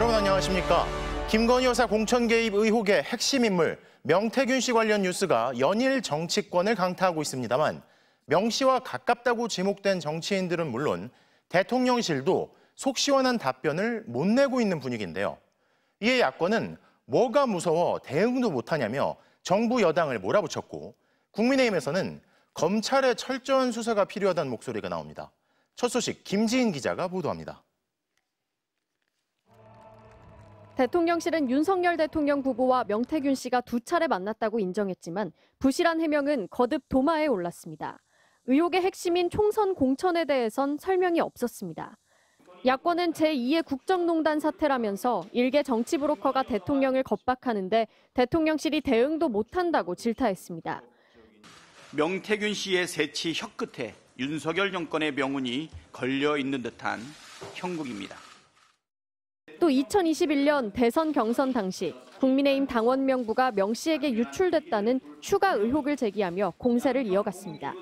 여러분 안녕하십니까? 김건희 여사 공천 개입 의혹의 핵심 인물 명태균 씨 관련 뉴스가 연일 정치권을 강타하고 있습니다만 명 씨와 가깝다고 지목된 정치인들은 물론 대통령실도 속 시원한 답변을 못 내고 있는 분위기인데요. 이에 야권은 뭐가 무서워 대응도 못하냐며 정부 여당을 몰아붙였고 국민의힘에서는 검찰의 철저한 수사가 필요하다는 목소리가 나옵니다. 첫 소식 김지인 기자가 보도합니다. 대통령실은 윤석열 대통령 후보와 명태균 씨가 두 차례 만났다고 인정했지만 부실한 해명은 거듭 도마에 올랐습니다. 의혹의 핵심인 총선 공천에 대해선 설명이 없었습니다. 야권은 제2의 국정농단 사태라면서 일개 정치 브로커가 대통령을 겁박하는데 대통령실이 대응도 못한다고 질타했습니다. 명태균 씨의 새치 혀끝에 윤석열 정권의 명운이 걸려 있는 듯한 형국입니다. 또 2021년 대선 경선 당시 국민의힘 당원 명부가 명 씨에게 유출됐다는 추가 의혹을 제기하며 공세를 이어갔습니다.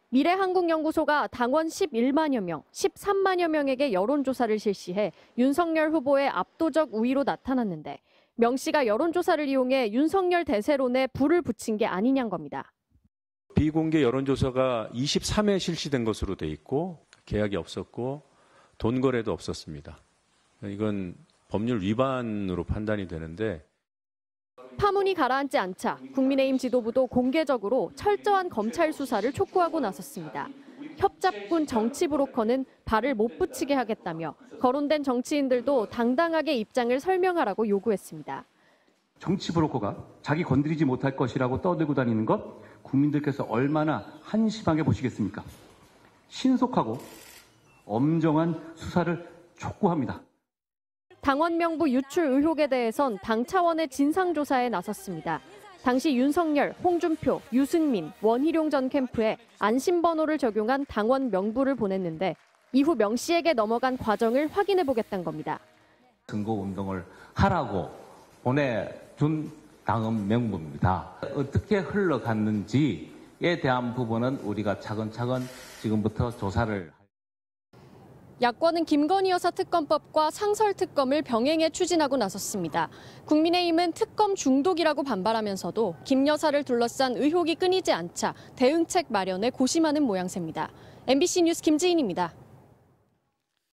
미래한국연구소가 당원 11만여 명, 13만여 명에게 여론조사를 실시해 윤석열 후보의 압도적 우위로 나타났는데 명 씨가 여론조사를 이용해 윤석열 대세론에 불을 붙인 게 아니냐는 겁니다. 비공개 여론조사가 23회 실시된 것으로 돼 있고 계약이 없었고 돈 거래도 없었습니다. 이건 법률 위반으로 판단이 되는데 파문이 가라앉지 않자 국민의힘 지도부도 공개적으로 철저한 검찰 수사를 촉구하고 나섰습니다. 협잡군 정치 브로커는 발을 못 붙이게 하겠다며 거론된 정치인들도 당당하게 입장을 설명하라고 요구했습니다. 정치 브로커가 자기 건드리지 못할 것이라고 떠들고 다니는 것 국민들께서 얼마나 한심하게 보시겠습니까? 신속하고 엄정한 수사를 촉구합니다. 당원 명부 유출 의혹에 대해선 당 차원의 진상조사에 나섰습니다. 당시 윤석열, 홍준표, 유승민, 원희룡 전 캠프에 안심번호를 적용한 당원 명부를 보냈는데 이후 명 씨에게 넘어간 과정을 확인해 보겠다는 겁니다. 선거운동을 하라고 보내준 당원 명부입니다. 어떻게 흘러갔는지에 대한 부분은 우리가 차근차근 지금부터 조사를 야권은 김건희 여사 특검법과 상설특검을 병행해 추진하고 나섰습니다. 국민의힘은 특검 중독이라고 반발하면서도 김 여사를 둘러싼 의혹이 끊이지 않자 대응책 마련에 고심하는 모양새입니다. MBC 뉴스 김지인입니다.